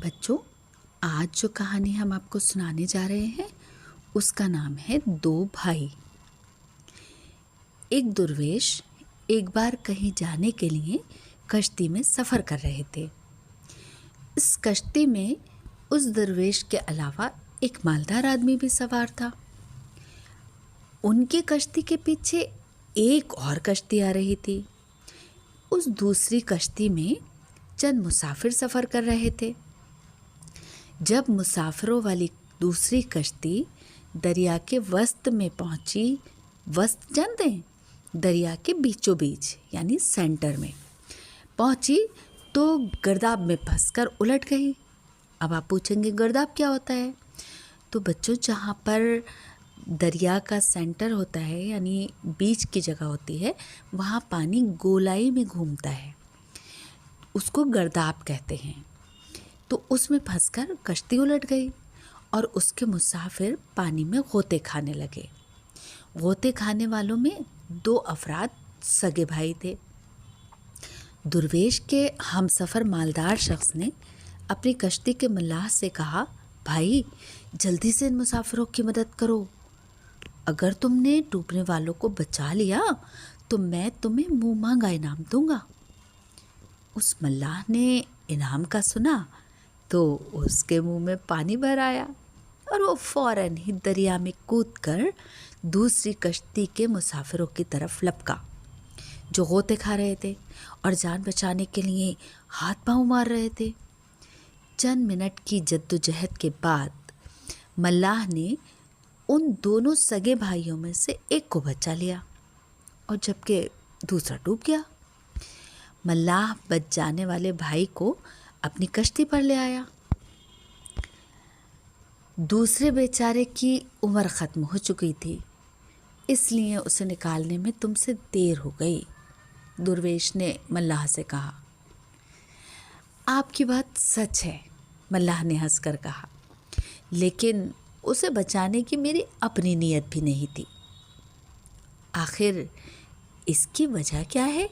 بچوں، آج جو کہانی ہم آپ کو سنانے جا رہے ہیں اس کا نام ہے دو بھائی۔ ایک درویش ایک بار کہیں جانے کے لیے کشتی میں سفر کر رہے تھے۔ اس کشتی میں اس درویش کے علاوہ ایک مالدار آدمی بھی سوار تھا۔ ان کی کشتی کے پیچھے ایک اور کشتی آ رہی تھی۔ اس دوسری کشتی میں چند مسافر سفر کر رہے تھے۔ جب مسافروں والی دوسری کشتی دریا کے وسط میں پہنچی، وسط جانتے ہیں؟ دریا کے بیچوں بیچ یعنی سینٹر میں پہنچی تو گرداب میں پھنس کر الٹ گئی۔ اب آپ پوچھیں گے گرداب کیا ہوتا ہے؟ تو بچوں، جہاں پر دریا کا سینٹر ہوتا ہے یعنی بیچ کی جگہ ہوتی ہے، وہاں پانی گولائی میں گھومتا ہے، اس کو گرداب کہتے ہیں۔ تو اس میں پھنس کر کشتی الٹ گئی اور اس کے مسافر پانی میں غوطے کھانے لگے۔ غوطے کھانے والوں میں دو افراد سگے بھائی تھے۔ درویش کے ہم سفر مالدار شخص نے اپنی کشتی کے ملاح سے کہا، بھائی جلدی سے ان مسافروں کی مدد کرو، اگر تم نے ڈوبنے والوں کو بچا لیا تو میں تمہیں منہ مانگا انعام دوں گا۔ اس ملاح نے انعام کا سنا تو اس کے منہ میں پانی بھر آیا اور وہ فوراً ہی دریا میں کود کر دوسری کشتی کے مسافروں کی طرف لپکا جو غوطے کھا رہے تھے اور جان بچانے کے لیے ہاتھ پاؤں مار رہے تھے۔ چند منٹ کی جدوجہد کے بعد ملاح نے ان دونوں سگے بھائیوں میں سے ایک کو بچا لیا اور جبکہ دوسرا ڈوب گیا۔ ملاح بچ جانے والے بھائی کو اپنی کشتی پر لے آیا۔ دوسرے بیچارے کی عمر ختم ہو چکی تھی، اس لیے اسے نکالنے میں تم سے دیر ہو گئی۔ درویش نے ملاح سے کہا۔ آپ کی بات سچ ہے، ملاح نے ہنس کر کہا، لیکن اسے بچانے کی میری اپنی نیت بھی نہیں تھی۔ آخر اس کی وجہ کیا ہے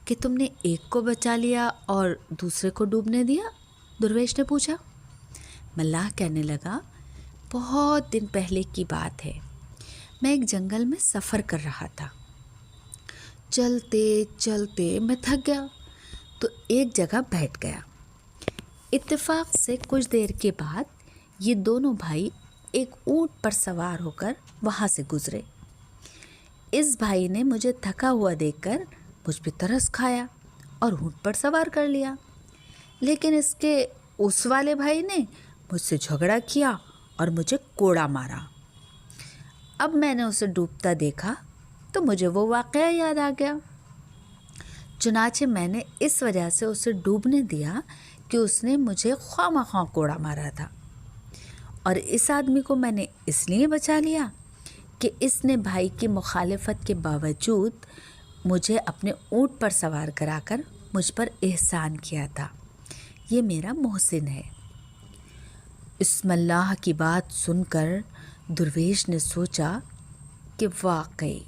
کہ تم نے ایک کو بچا لیا اور دوسرے کو ڈوبنے دیا؟ درویش نے پوچھا۔ ملاح کہنے لگا، بہت دن پہلے کی بات ہے، میں ایک جنگل میں سفر کر رہا تھا۔ چلتے چلتے میں تھک گیا تو ایک جگہ بیٹھ گیا۔ اتفاق سے کچھ دیر کے بعد یہ دونوں بھائی ایک اونٹ پر سوار ہو کر وہاں سے گزرے۔ اس بھائی نے مجھے تھکا ہوا دیکھ کر مجھ پہ ترس کھایا اور اونٹ پر سوار کر لیا، لیکن اس کے اس والے بھائی نے مجھ سے جھگڑا کیا اور مجھے کوڑا مارا۔ اب میں نے اسے ڈوبتا دیکھا تو مجھے وہ واقعہ یاد آ گیا، چنانچہ میں نے اس وجہ سے اسے ڈوبنے دیا کہ اس نے مجھے خواہ مخواہ کوڑا مارا تھا، اور اس آدمی کو میں نے اس لیے بچا لیا کہ اس نے بھائی کی مخالفت کے باوجود مجھے اپنے اونٹ پر سوار کرا کر مجھ پر احسان کیا تھا۔ یہ میرا محسن ہے۔ اس ملاح کی بات سن کر درویش نے سوچا کہ واقعی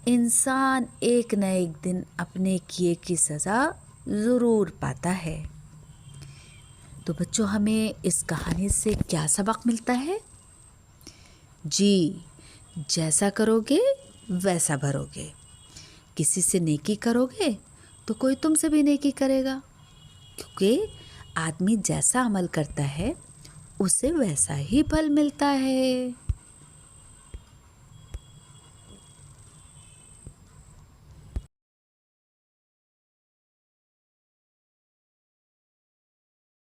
انسان ایک نہ ایک دن اپنے کیے کی سزا ضرور پاتا ہے۔ تو بچوں، ہمیں اس کہانی سے کیا سبق ملتا ہے؟ جی، جیسا کرو گے ویسا بھرو گے۔ کسی سے نیکی کرو گے تو کوئی تم سے بھی نیکی کرے گا، کیونکہ آدمی جیسا عمل کرتا ہے اسے ویسا ہی پھل ملتا ہے۔